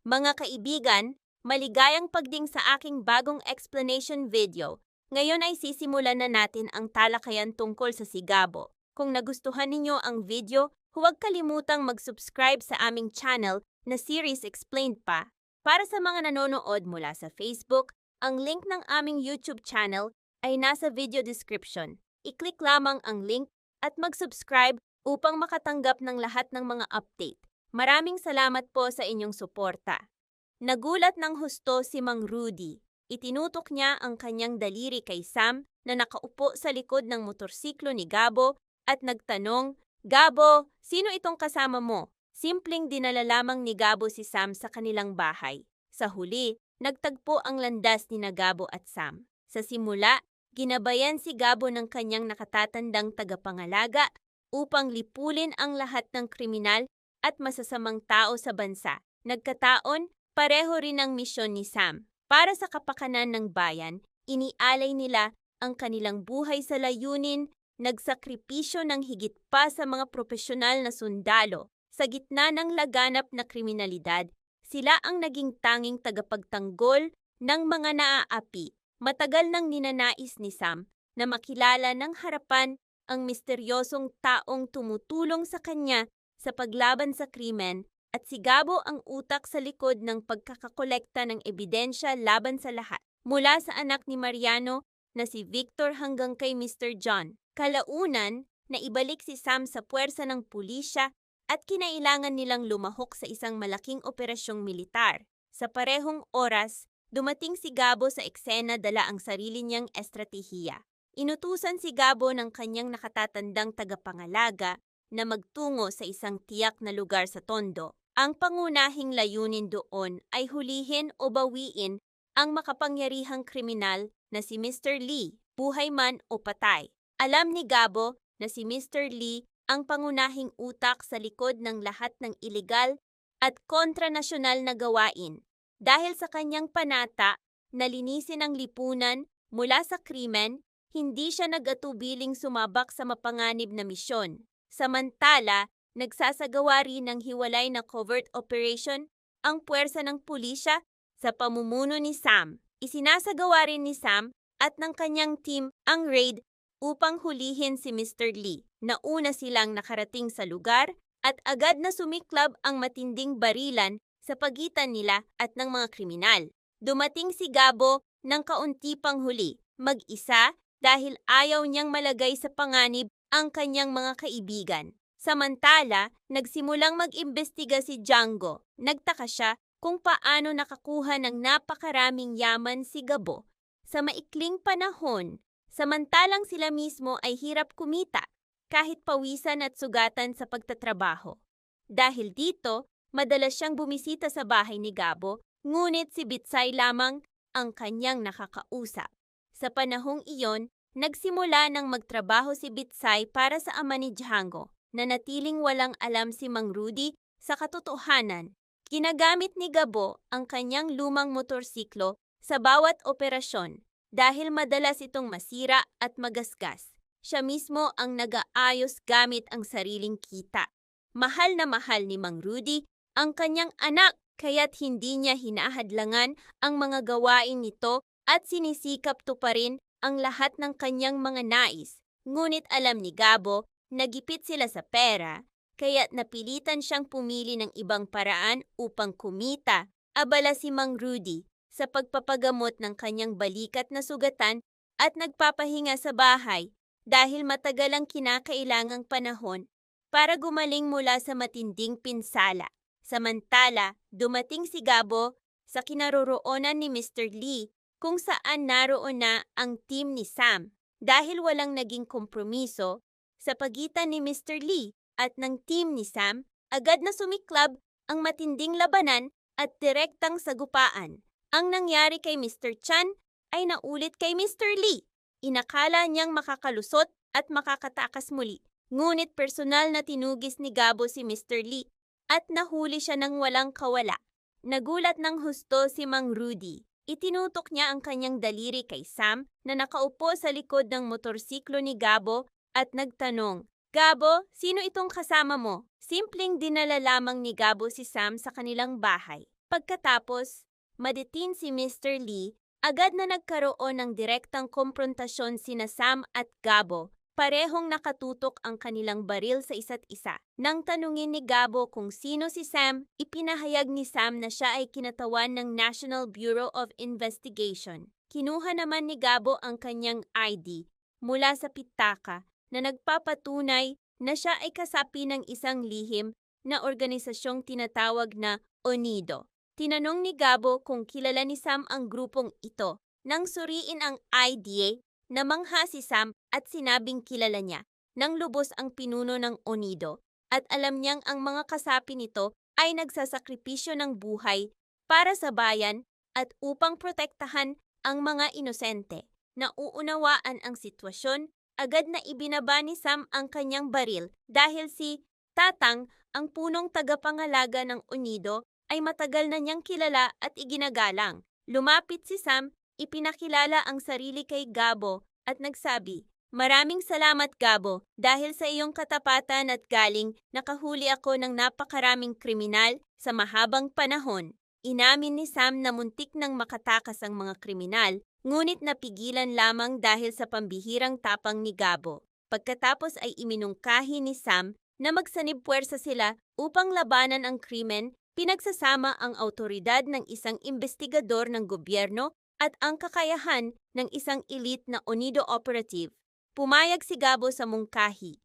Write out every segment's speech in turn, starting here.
Mga kaibigan, maligayang pagding sa aking bagong explanation video. Ngayon ay sisimulan na natin ang talakayan tungkol sa sigabo. Kung nagustuhan ninyo ang video, huwag kalimutang mag-subscribe sa aming channel na Series Explained pa. Para sa mga nanonood mula sa Facebook, ang link ng aming YouTube channel ay nasa video description. I-click lamang ang link at mag-subscribe upang makatanggap ng lahat ng mga update. Maraming salamat po sa inyong suporta. Nagulat ng husto si Mang Rudy. Itinutok niya ang kanyang daliri kay Sam na nakaupo sa likod ng motorsiklo ni Gabo at nagtanong, "Gabo, sino itong kasama mo?" Simpleng dinala lamang ni Gabo si Sam sa kanilang bahay. Sa huli, nagtagpo ang landas ni Gabo at Sam. Sa simula, ginabayan si Gabo ng kanyang nakatatandang tagapangalaga upang lipulin ang lahat ng kriminal at masasamang tao sa bansa. Nagkataon, pareho rin ang misyon ni Sam. Para sa kapakanan ng bayan, inialay nila ang kanilang buhay sa layunin, nagsakripisyo ng higit pa sa mga profesional na sundalo. Sa gitna ng laganap na kriminalidad, sila ang naging tanging tagapagtanggol ng mga naaapi. Matagal nang ninanais ni Sam na makilala ng harapan ang misteryosong taong tumutulong sa kanya sa paglaban sa krimen at si Gabo ang utak sa likod ng pagkakakolekta ng ebidensya laban sa lahat. Mula sa anak ni Mariano na si Victor hanggang kay Mr. John. Kalaunan, naibalik si Sam sa puwersa ng pulisya at kinailangan nilang lumahok sa isang malaking operasyong militar. Sa parehong oras, dumating si Gabo sa eksena dala ang sarili niyang estratehiya. Inutusan si Gabo ng kanyang nakatatandang tagapangalaga na magtungo sa isang tiyak na lugar sa Tondo. Ang pangunahing layunin doon ay hulihin o bawiin ang makapangyarihang kriminal na si Mr. Lee, buhay man o patay. Alam ni Gabo na si Mr. Lee ang pangunahing utak sa likod ng lahat ng ilegal at kontranasyonal na gawain. Dahil sa kanyang panata na linisin ang lipunan mula sa krimen, hindi siya nag-atubiling sumabak sa mapanganib na misyon. Samantala, nagsasagawa rin ng hiwalay na covert operation ang puwersa ng pulisya sa pamumuno ni Sam. Isinasagawa rin ni Sam at ng kanyang team ang raid upang hulihin si Mr. Lee. Nauna silang nakarating sa lugar at agad na sumiklab ang matinding barilan sa pagitan nila at ng mga kriminal. Dumating si Gabo ng kaunti pang huli, mag-isa dahil ayaw niyang malagay sa panganib ang kanyang mga kaibigan. Samantala, nagsimulang mag-imbestiga si Django. Nagtaka siya kung paano nakakuha ng napakaraming yaman si Gabo sa maikling panahon, samantalang sila mismo ay hirap kumita kahit pawisan at sugatan sa pagtatrabaho. Dahil dito, madalas siyang bumisita sa bahay ni Gabo, ngunit si Bitsay lamang ang kanyang nakakausap. Sa panahong iyon, nagsimula ng magtrabaho si Bitsay para sa ama ni Django, na natiling walang alam si Mang Rudy sa katotohanan. Ginagamit ni Gabo ang kanyang lumang motorsiklo sa bawat operasyon dahil madalas itong masira at magasgas. Siya mismo ang nag-aayos gamit ang sariling kita. Mahal na mahal ni Mang Rudy ang kanyang anak kaya't hindi niya hinahadlangan ang mga gawain nito at sinisikap tuparin ang lahat ng kanyang mga nais. Ngunit alam ni Gabo na gipit sila sa pera, kaya't napilitan siyang pumili ng ibang paraan upang kumita. Abala si Mang Rudy sa pagpapagamot ng kanyang balikat na sugatan at nagpapahinga sa bahay dahil matagal ang kinakailangang panahon para gumaling mula sa matinding pinsala. Samantala, dumating si Gabo sa kinaroroonan ni Mr. Lee kung saan naroon na ang team ni Sam. Dahil walang naging kompromiso sa pagitan ni Mr. Lee at ng team ni Sam, agad na sumiklab ang matinding labanan at direktang sagupaan. Ang nangyari kay Mr. Chan ay naulit kay Mr. Lee. Inakala niyang makakalusot at makakatakas muli. Ngunit personal na tinugis ni Gabo si Mr. Lee at nahuli siya ng walang kawala. Nagulat ng husto si Mang Rudy. Itinutok niya ang kanyang daliri kay Sam na nakaupo sa likod ng motorsiklo ni Gabo at nagtanong, "Gabo, sino itong kasama mo?" Simpleng dinala lamang ni Gabo si Sam sa kanilang bahay. Pagkatapos, madetin si Mr. Lee, agad na nagkaroon ng direktang komprontasyon sina Sam at Gabo. Parehong nakatutok ang kanilang baril sa isa't isa. Nang tanungin ni Gabo kung sino si Sam, ipinahayag ni Sam na siya ay kinatawan ng National Bureau of Investigation. Kinuha naman ni Gabo ang kanyang ID mula sa pitaka na nagpapatunay na siya ay kasapi ng isang lihim na organisasyong tinatawag na ONIDO. Tinanong ni Gabo kung kilala ni Sam ang grupong ito. Nang suriin ang ID, namangha si Sam at sinabing kilala niya nang lubos ang pinuno ng ONIDO at alam niyang ang mga kasapi nito ay nagsasakripisyo ng buhay para sa bayan at upang protektahan ang mga inosente. Nauunawaan ang sitwasyon, agad na ibinaba ni Sam ang kanyang baril dahil si Tatang, ang punong tagapangalaga ng ONIDO, ay matagal na niyang kilala at iginagalang. Lumapit si Sam, ipinakilala ang sarili kay Gabo at nagsabi, "Maraming salamat Gabo, dahil sa iyong katapatan at galing nakahuli ako ng napakaraming kriminal sa mahabang panahon." Inamin ni Sam na muntik nang makatakas ang mga kriminal, ngunit napigilan lamang dahil sa pambihirang tapang ni Gabo. Pagkatapos ay iminungkahi ni Sam na magsanib puwersa sila upang labanan ang krimen. Pinagsasama ang awtoridad ng isang investigador ng gobyerno at ang kakayahan ng isang elite na ONIDO operative. Pumayag si Gabo sa mungkahi.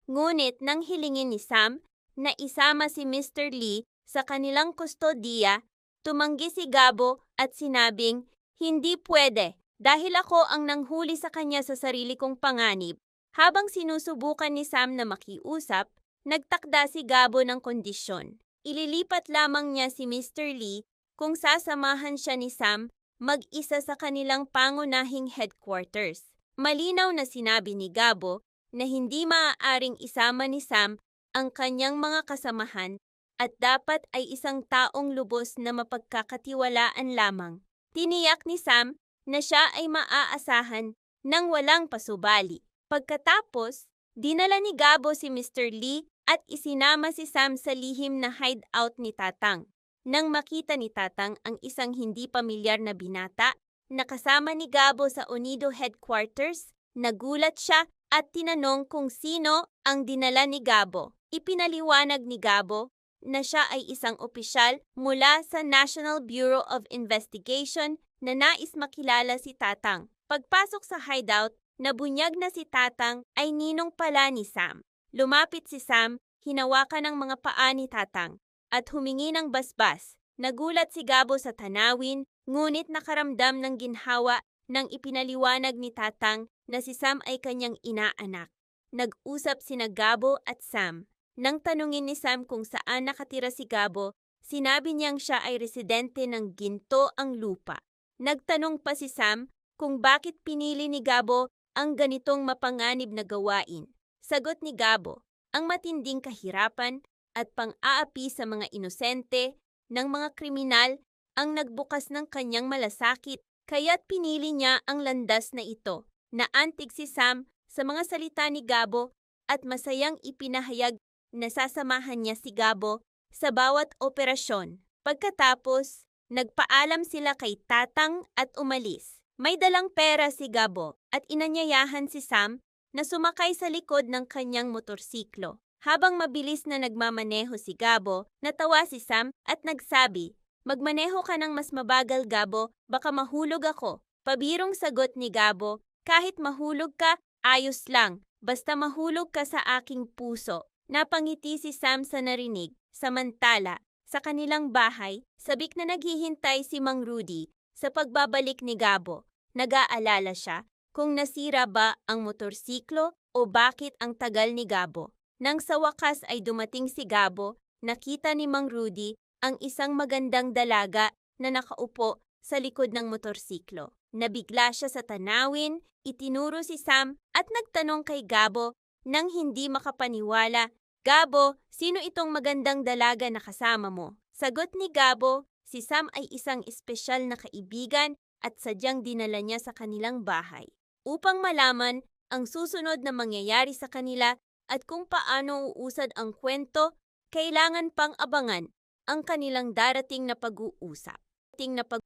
Ngunit nang hilingin ni Sam na isama si Mr. Lee sa kanilang kustodiya, tumanggi si Gabo at sinabing, "Hindi pwede dahil ako ang nanghuli sa kanya sa sarili kong panganib." Habang sinusubukan ni Sam na makiusap, nagtakda si Gabo ng kondisyon. Ililipat lamang niya si Mr. Lee kung sasamahan siya ni Sam mag-isa sa kanilang pangunahing headquarters. Malinaw na sinabi ni Gabo na hindi maaaring isama ni Sam ang kanyang mga kasamahan at dapat ay isang taong lubos na mapagkakatiwalaan lamang. Tiniyak ni Sam na siya ay maaasahan nang walang pasubali. Pagkatapos, dinala ni Gabo si Mr. Lee at isinama si Sam sa lihim na hideout ni Tatang. Nang makita ni Tatang ang isang hindi pamilyar na binata na kasama ni Gabo sa ONIDO headquarters, nagulat siya at tinanong kung sino ang dinala ni Gabo. Ipinaliwanag ni Gabo na siya ay isang opisyal mula sa National Bureau of Investigation na nais makilala si Tatang. Pagpasok sa hideout, nabunyag na si Tatang ay ninong pala ni Sam. Lumapit si Sam, hinawakan ang mga paa ni Tatang at humingi ng basbas. Nagulat si Gabo sa tanawin, ngunit nakaramdam ng ginhawa nang ipinaliwanag ni Tatang na si Sam ay kanyang inaanak. Nag-usap sina Gabo at Sam. Nang tanungin ni Sam kung saan nakatira si Gabo, sinabi niyang siya ay residente ng ginto ang lupa. Nagtanong pa si Sam kung bakit pinili ni Gabo ang ganitong mapanganib na gawain. Sagot ni Gabo, ang matinding kahirapan at pang-aapi sa mga inosente ng mga kriminal ang nagbukas ng kanyang malasakit, kaya't pinili niya ang landas na ito. Naantig si Sam sa mga salita ni Gabo at masayang ipinahayag na sasamahan niya si Gabo sa bawat operasyon. Pagkatapos, nagpaalam sila kay Tatang at umalis. May dalang pera si Gabo at inanyayahan si Sam na sumakay sa likod ng kanyang motorsiklo. Habang mabilis na nagmamaneho si Gabo, natawa si Sam at nagsabi, "Magmaneho ka ng mas mabagal Gabo, baka mahulog ako." Pabirong sagot ni Gabo, "Kahit mahulog ka, ayos lang, basta mahulog ka sa aking puso." Napangiti si Sam sa narinig. Samantala, sa kanilang bahay, sabik na naghihintay si Mang Rudy sa pagbabalik ni Gabo. Nag-aalala siya kung nasira ba ang motorsiklo o bakit ang tagal ni Gabo. Nang sa wakas ay dumating si Gabo, nakita ni Mang Rudy ang isang magandang dalaga na nakaupo sa likod ng motorsiklo. Nabigla siya sa tanawin, itinuro si Sam at nagtanong kay Gabo nang hindi makapaniwala, "Gabo, sino itong magandang dalaga na kasama mo?" Sagot ni Gabo, si Sam ay isang espesyal na kaibigan at sadyang dinala niya sa kanilang bahay upang malaman ang susunod na mangyayari sa kanila at kung paano uusad ang kwento. Kailangan pang abangan ang kanilang darating na pag-uusap.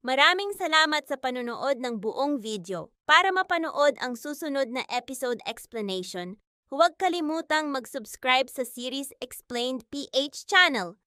Maraming salamat sa panonood ng buong video. Para mapanood ang susunod na episode explanation, huwag kalimutang mag-subscribe sa series Explained PH channel.